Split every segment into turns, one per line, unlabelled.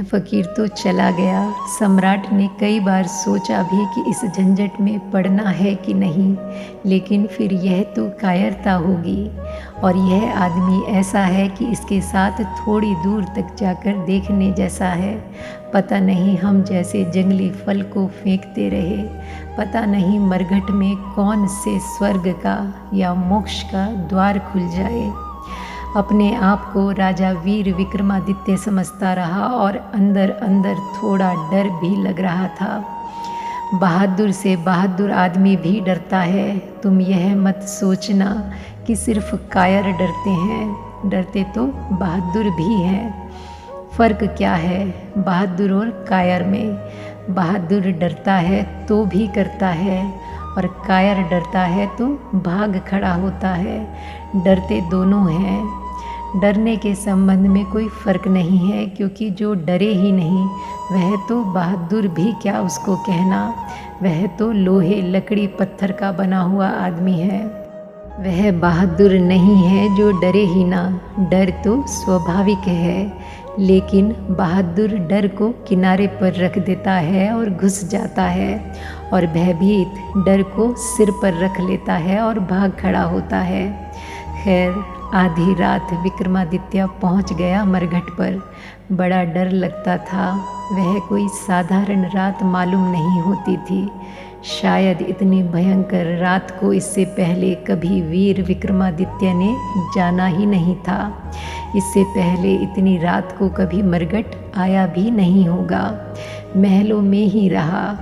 वह फकीर तो चला गया। सम्राट ने कई बार सोचा भी कि इस झंझट में पड़ना है कि नहीं, लेकिन फिर यह तो कायरता होगी, और यह आदमी ऐसा है कि इसके साथ थोड़ी दूर तक जाकर देखने जैसा है। पता नहीं हम जैसे जंगली फल को फेंकते रहे, पता नहीं मरघट में कौन से स्वर्ग का या मोक्ष का द्वार खुल जाए। अपने आप को राजा वीर विक्रमादित्य समझता रहा और अंदर अंदर थोड़ा डर भी लग रहा था। बहादुर से बहादुर आदमी भी डरता है। तुम यह मत सोचना कि सिर्फ कायर डरते हैं, डरते तो बहादुर भी हैं। फ़र्क क्या है बहादुर और कायर में? बहादुर डरता है तो भी करता है, और कायर डरता है तो भाग खड़ा होता है। डरते दोनों हैं। डरने के संबंध में कोई फ़र्क नहीं है, क्योंकि जो डरे ही नहीं वह तो बहादुर भी क्या उसको कहना। वह तो लोहे लकड़ी पत्थर का बना हुआ आदमी है। वह बहादुर नहीं है जो डरे ही ना। डर तो स्वाभाविक है, लेकिन बहादुर डर को किनारे पर रख देता है और घुस जाता है, और भयभीत डर को सिर पर रख लेता है और भाग खड़ा होता है। खैर, आधी रात विक्रमादित्य पहुंच गया मरघट पर। बड़ा डर लगता था। वह कोई साधारण रात मालूम नहीं होती थी। शायद इतनी भयंकर रात को इससे पहले कभी वीर विक्रमादित्य ने जाना ही नहीं था। इससे पहले इतनी रात को कभी मरघट आया भी नहीं होगा। महलों में ही रहा।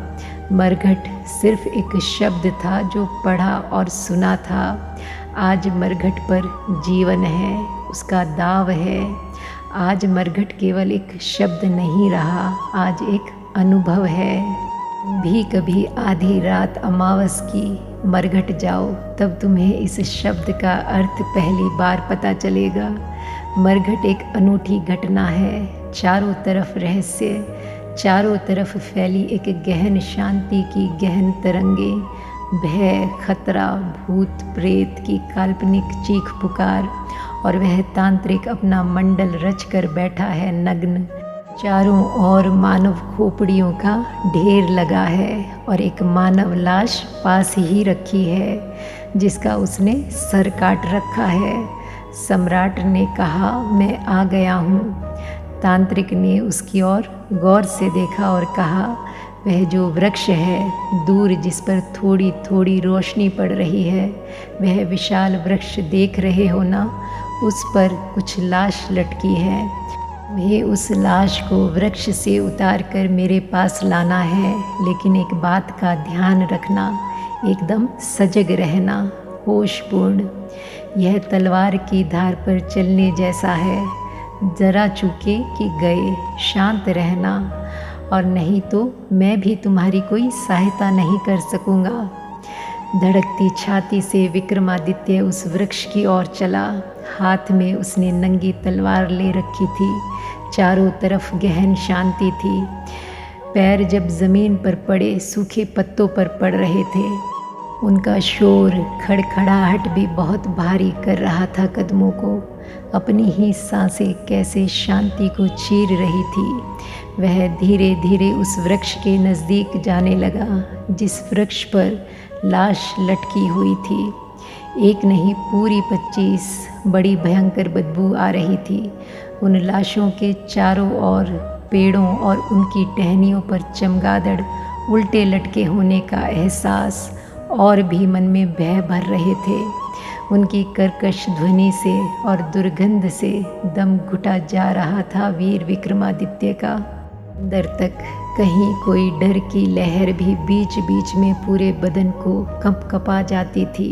मरघट सिर्फ एक शब्द था जो पढ़ा और सुना था। आज मरघट पर जीवन है, उसका दाव है। आज मरघट केवल एक शब्द नहीं रहा, आज एक अनुभव है। भी कभी आधी रात अमावस की मरघट जाओ, तब तुम्हें इस शब्द का अर्थ पहली बार पता चलेगा। मरघट एक अनूठी घटना है। चारों तरफ रहस्य, चारों तरफ फैली एक गहन शांति की गहन तरंगे। भय, खतरा, भूत प्रेत की काल्पनिक चीख पुकार, और वह तांत्रिक अपना मंडल रच कर बैठा है नग्न। चारों ओर मानव खोपड़ियों का ढेर लगा है, और एक मानव लाश पास ही रखी है जिसका उसने सर काट रखा है। सम्राट ने कहा, मैं आ गया हूँ। तांत्रिक ने उसकी ओर गौर से देखा और कहा, वह जो वृक्ष है दूर जिस पर थोड़ी थोड़ी रोशनी पड़ रही है, वह विशाल वृक्ष देख रहे हो ना, उस पर कुछ लाश लटकी है। तुम्हें उस लाश को वृक्ष से उतार कर मेरे पास लाना है, लेकिन एक बात का ध्यान रखना, एकदम सजग रहना, होशपूर्ण। यह तलवार की धार पर चलने जैसा है। जरा चूके कि गए, शांत रहना, और नहीं तो मैं भी तुम्हारी कोई सहायता नहीं कर सकूँगा। धड़कती छाती से विक्रमादित्य उस वृक्ष की ओर चला। हाथ में उसने नंगी तलवार ले रखी थी। चारों तरफ गहन शांति थी। पैर जब ज़मीन पर पड़े सूखे पत्तों पर पड़ रहे थे। उनका शोर, खड़खड़ाहट भी बहुत भारी कर रहा था कदमों को। अपनी ही सांसें कैसे शांति को चीर रही थी। वह धीरे धीरे उस वृक्ष के नज़दीक जाने लगा जिस वृक्ष पर लाश लटकी हुई थी। एक नहीं, पूरी 25 बड़ी भयंकर बदबू आ रही थी। उन लाशों के चारों ओर पेड़ों और उनकी टहनियों पर चमगादड़ उल्टे लटके होने का एहसास और भी मन में भय भर रहे थे। उनकी कर्कश ध्वनि से और दुर्गंध से दम घुटा जा रहा था वीर विक्रमादित्य का। अंदर तक कहीं कोई डर की लहर भी बीच बीच में पूरे बदन को कंपकपा जाती थी।